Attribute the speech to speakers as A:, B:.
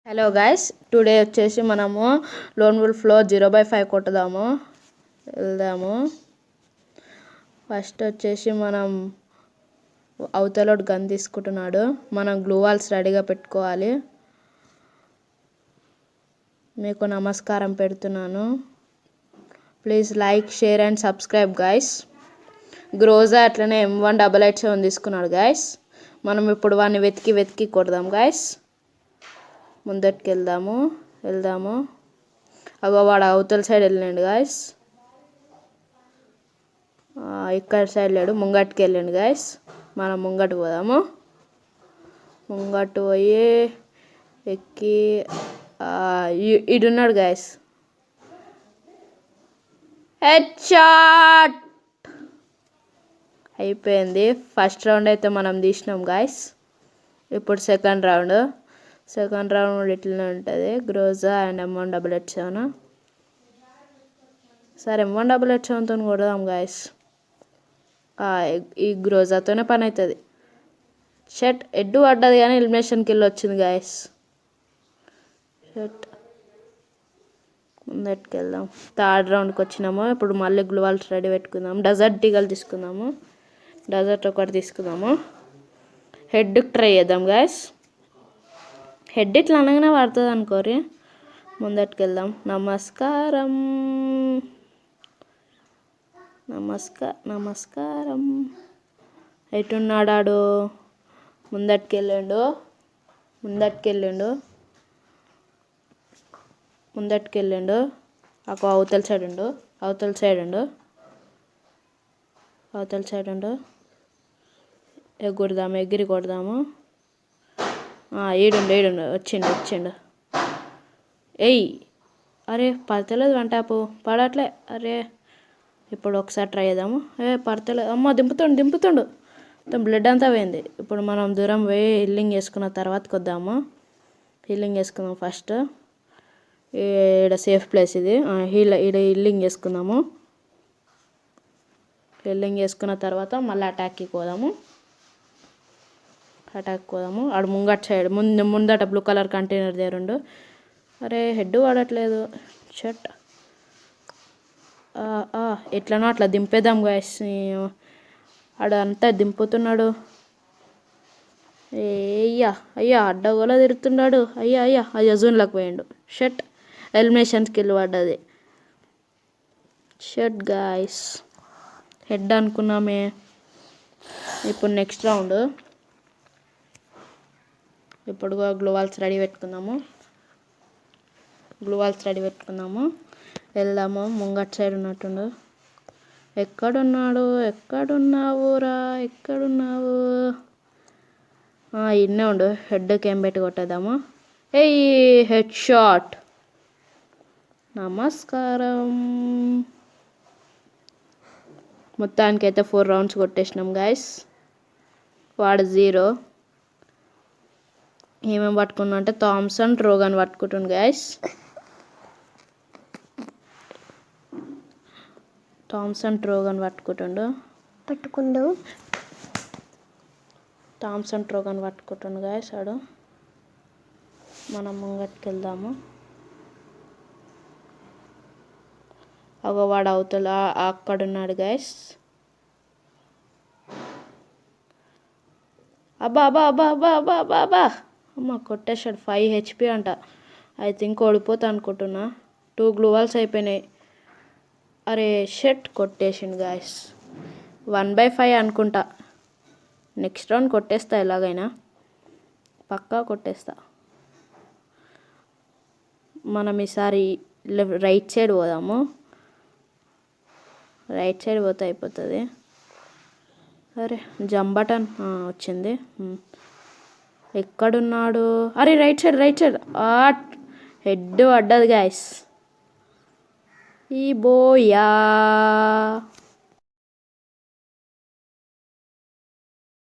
A: Hello guys, today వచ్చేసి మనము loan వుల్ఫ్లో 0/5 కొట్టుదాము. వెళ్దాము. ఫస్ట్ వచ్చేసి మనం అవతలోడు గన్ తీసుకుంటున్నాడు. మనం గ్లూ వాల్స్ రెడీగా పెట్టుకోవాలి. మీకు నమస్కారం పెడుతున్నాను. Please like, share and subscribe guys. Groza అట్లనే M188 తీసుకున్నాడు గైస్. మనం ఇప్పుడు వాడిని వెతికి కొడదాం గైస్. ముందటికి వెళ్దాము. అగో వాడు అవతల సైడ్ వెళ్ళండి గాయస్. ఇక్కడ సైడ్ లేడు, ముంగటికి వెళ్ళండి గాయస్. మనం ముంగటి పోదాము. ముంగటు పోయి ఎక్కి ఇడున్నాడు గాయస్. హెడ్ షాట్ అయిపోయింది. ఫస్ట్ రౌండ్ అయితే మనం తీసినాం గాయస్. ఇప్పుడు సెకండ్ రౌండ్ ఇట్లనే ఉంటుంది. Groza and M188. సరే M188తో కొడదాం గాయస్. ఈ గ్రోజాతోనే పని అవుతుంది. షట్ ఎడ్డు పడ్డది కానీ ఎలిమినేషన్ కిల్ వచ్చింది గాయస్. షట్ ముందటికి వెళ్దాం. థర్డ్ రౌండ్కి వచ్చినాము. ఇప్పుడు మళ్ళీ గ్లూ వాల్స్ రెడీ పెట్టుకుందాము. డెజర్ట్ ఈగల్ తీసుకుందాము. డెజర్ట్ ఒకటి తీసుకుందాము. హెడ్కి ట్రై చేద్దాం గాయస్. హెడ్ ఇట్లా అనగానే పడుతుంది అనుకోరి. ముందటికి వెళ్దాం. నమస్కారం. ఎటున్నాడాడు? ముందటికి వెళ్ళిండు. అవతల సైడ్ ఉండు. ఎగిరి కొడదాము. ఏడుండు వచ్చిండు. ఏయ్ అరే పడతలేదు. వంటాపు పడట్లే. అరే ఇప్పుడు ఒకసారి ట్రై చేద్దాము. పడతలేదు. అమ్మ దింపుతుండు. బ్లడ్ అంతా పోయింది. ఇప్పుడు మనం దూరం పోయి హీలింగ్ చేసుకున్న తర్వాతకి వద్దాము. హీలింగ్ చేసుకుందాం ఫస్ట్. ఈడ సేఫ్ ప్లేస్ ఇది. ఈడ హీలింగ్ చేసుకుందాము. హీలింగ్ చేసుకున్న తర్వాత మళ్ళీ అటాక్కి పోదాము. ఆడు ముంగట సైడ్ ముందట బ్లూ కలర్ కంటైనర్ దగ్గరుండు. అరే హెడ్ పడట్లేదు. షట్ ఎట్లనో అట్లా దింపేద్దాం గాయస్. ఆడు అంతా దింపుతున్నాడు. అయ్యా అడ్డగోలా తిరుగుతున్నాడు. అయ్యా జూన్లోకి పోయిండు. షట్ ఎలిమినేషన్ స్కిల్ పడ్డది. షట్ గాయస్, హెడ్ అనుకున్నామే. ఇప్పుడు నెక్స్ట్ రౌండ్. ఇప్పుడు గ్లూ వాల్స్ రెడీ పెట్టుకుందాము. వెళ్దాము. ముంగట్ సైడ్ ఉన్నట్టుండు. ఎక్కడున్నావురా? ఇన్నే ఉండు. హెడ్కి ఏం పెట్టి కొట్టేద్దాము. Head shot. నమస్కారం. మొత్తానికైతే 4 రౌండ్స్ కొట్టేసినాం గాయస్. వాడు 0. ఏమేమి పట్టుకున్నా అంటే థామ్సన్ ట్రోగన్ పట్టుకుంటుండు గాయస్. పట్టుకుంటుండు గాయస్ ఆడు. మనం ముంగటికి వెళ్దాము. వాడు అవతల అక్కడున్నాడు గాయస్. అబ్బా అమ్మ కొట్టేశాడు. 5 HP అంట. ఐ థింక్ ఓడిపోతా అనుకుంటున్నా. 2 గ్లూ వాల్స్ అయిపోయినాయి. అరే షట్ కొట్టేసిండు గాయస్. 1/5 అనుకుంటా. నెక్స్ట్ రౌండ్ కొట్టేస్తా, ఎలాగైనా పక్కా కొట్టేస్తా. మనం ఈసారి రైట్ సైడ్ పోదాము. రైట్ సైడ్ పోతే అయిపోతుంది. అరే జంప్ బటన్ వచ్చింది. ఎక్కడున్నాడు? అరే రైట్ సైడ్. హెడ్ పడ్డది గాయస్. ఈ బోయా